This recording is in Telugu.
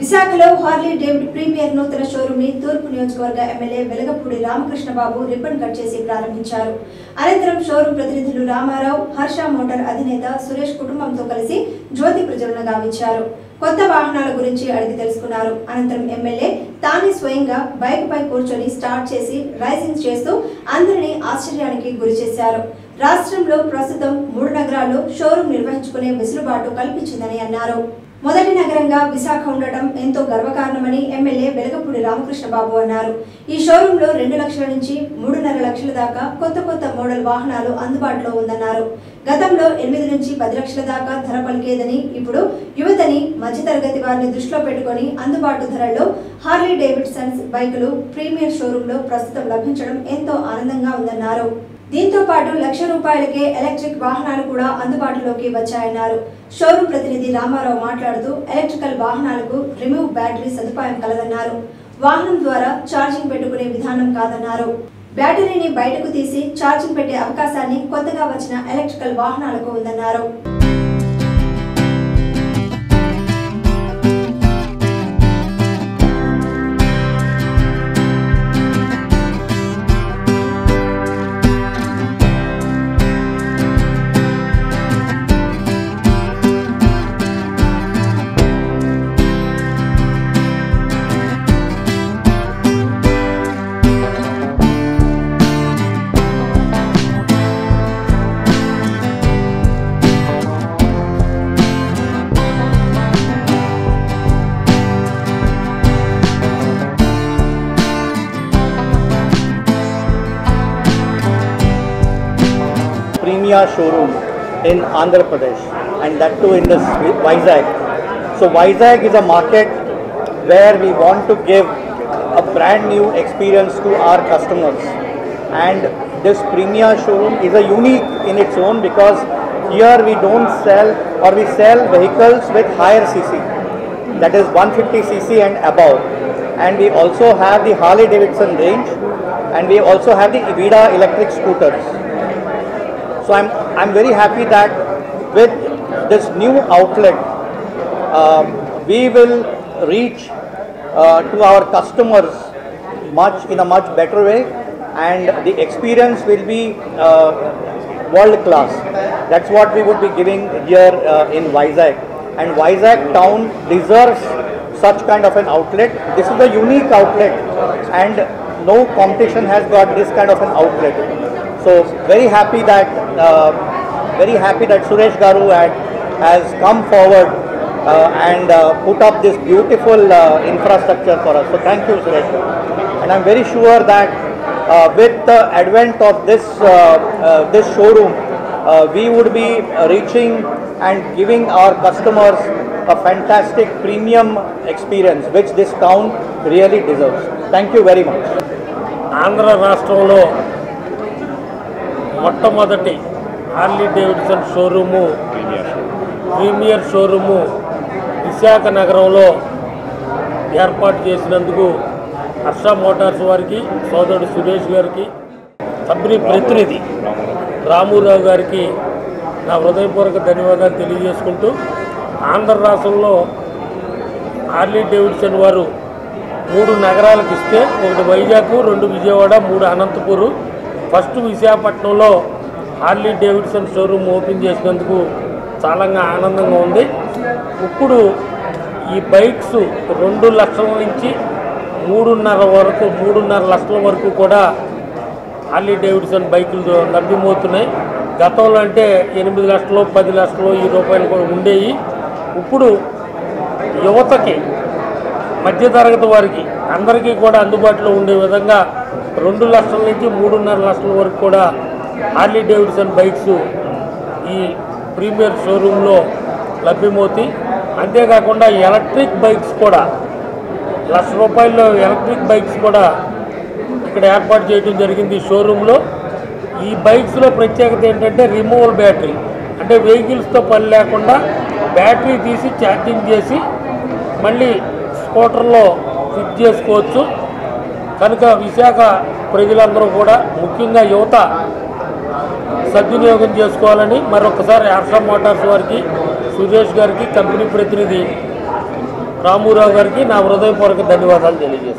విశాఖలో హార్లీ డేవిడ్ ప్రీమియర్ నూతన షోరూమ్ ని తూర్పు నియోజకవర్గ MLA Velagapudi Ramakrishna Babu ribbon cut చేసి ప్రారంభించారు. అనంతరం షోరూమ్ ప్రతినిధులు రామారావు, హర్ష మోటార్ అధినేత సురేష్ కుటుంబంతో కలిసి జ్యోతి ప్రజ్వలన గావించారు. కొత్త వాహనాల గురించి అడిగి తెలుసుకున్నారు. అనంతరం ఎమ్మెల్యే తానే స్వయంగా బైక్ పై కూర్చొని స్టార్ట్ చేసి రైసింగ్ చేస్తూ అందరినీ ఆశ్చర్యానికి గురిచేశారు. రాష్ట్రంలో ప్రస్తుతం 3 నగరాల్లో షోరూమ్ నిర్వహించుకునే వెసులుబాటు కల్పించిందని అన్నారు. మొదటి నగరంగా విశాఖ ఉండటం ఎంతో గర్వకారణమని ఎమ్మెల్యే వెలగపూడి రామకృష్ణబాబు అన్నారు. ఈ షోరూంలో 2 లక్షల నుంచి 3.5 లక్షల దాకా కొత్త మోడల్ వాహనాలు అందుబాటులో ఉందన్నారు. గతంలో 8 నుంచి 10 లక్షల దాకా ధర పలికేదని, ఇప్పుడు యువతని మధ్యతరగతి వారిని దృష్టిలో పెట్టుకుని అందుబాటు ధరల్లో హార్లీ డేవిడ్సన్స్ బైకులు ప్రీమియర్ షోరూంలో ప్రస్తుతం లభించడం ఎంతో ఆనందంగా ఉందన్నారు. దీంతో పాటు ₹1,00,000కే ఎలక్ట్రిక్ వాహనాలు కూడా అందుబాటులోకి వచ్చాయన్నారు. షోరూమ్ ప్రతినిధి రామారావు మాట్లాడుతూ ఎలక్ట్రికల్ వాహనాలకు రిమూవ్ బ్యాటరీ సదుపాయం కలదన్నారు. వాహనం ద్వారా ఛార్జింగ్ పెట్టుకునే విధానం కాదన్నారు. బ్యాటరీని బయటకు తీసి ఛార్జింగ్ పెట్టే అవకాశాన్ని కొత్తగా వచ్చిన ఎలక్ట్రికల్ వాహనాలకు ఉందన్నారు. Premier showroom in Andhra Pradesh, and that too in this Vizag. So Vizag is a market where we want to give a brand new experience to our customers, and this Premier showroom is a unique in its own because here we don't sell, or we sell vehicles with higher cc, that is 150cc and above, and we also have the Harley Davidson range, and we also have the Evida electric scooters. So I'm very happy that with this new outlet, we will reach to our customers in a much better way, and the experience will be world class. That's what we would be giving here in Vizag, and Vizag town deserves such kind of an outlet. This is a unique outlet, and no competition has got this kind of an outlet. So very happy that Suresh Garu has come forward and put up this beautiful infrastructure for us. So thank you, Suresh. And I'm very sure that with the advent of this showroom, we would be reaching and giving our customers a fantastic premium experience, which this town really deserves. Thank you very much. Andhra Rashtralo మొట్టమొదటి Harley Davidson showroom premier showroom Visakha నగరంలో ఏర్పాటు చేసినందుకు హర్ష మోటార్స్ వారికి, సోదరుడు సురేష్ గారికి, కంపెనీ ప్రతినిధి రామారావు గారికి నా హృదయపూర్వక ధన్యవాదాలు తెలియజేసుకుంటూ, ఆంధ్ర రాష్ట్రంలో హార్లీ డేవిడ్సన్ వారు 3 నగరాలకు ఇస్తే, 1 వైజాగ్, 2 విజయవాడ, 3 అనంతపురం, ఫస్ట్ విశాఖపట్నంలో హార్లీ డేవిడ్సన్ షోరూమ్ ఓపెన్ చేసినందుకు చాలా ఆనందంగా ఉంది. ఇప్పుడు ఈ బైక్స్ 2 లక్షల నుంచి 3.5 లక్షల వరకు కూడా హార్లీ డేవిడ్సన్ బైకులు లభ్యమవుతున్నాయి. గతంలో అంటే 8 లక్షలు, 10 లక్షలు ఈ రూపాయలు కూడా ఉండేవి. ఇప్పుడు యువతకి, మధ్యతరగతి వారికి అందరికీ కూడా అందుబాటులో ఉండే విధంగా 2 లక్షల నుంచి 3.5 లక్షల వరకు కూడా హార్లీ డేవిడ్సన్ బైక్స్ ఈ ప్రీమియర్ షోరూంలో లభ్యమవుతాయి. అంతేకాకుండా ఎలక్ట్రిక్ బైక్స్ కూడా ₹1,00,000 ఎలక్ట్రిక్ బైక్స్ కూడా ఇక్కడ ఏర్పాటు చేయడం జరిగింది ఈ షోరూంలో. ఈ బైక్స్లో ప్రత్యేకత ఏంటంటే రిమూవల్ బ్యాటరీ, అంటే వెహికల్స్తో పని లేకుండా బ్యాటరీ తీసి ఛార్జింగ్ చేసి మళ్ళీ స్కూటర్లో ఫిట్ చేసుకోవచ్చు. కనుక విశాఖ ప్రజలందరూ కూడా, ముఖ్యంగా యువత సద్వినియోగం చేసుకోవాలని మరొకసారి హర్ష మోటార్స్ వారికి, సురేష్ గారికి, కంపెనీ ప్రతినిధి రామారావు గారికి నా హృదయపూర్వక ధన్యవాదాలు తెలియజేస్తున్నాను.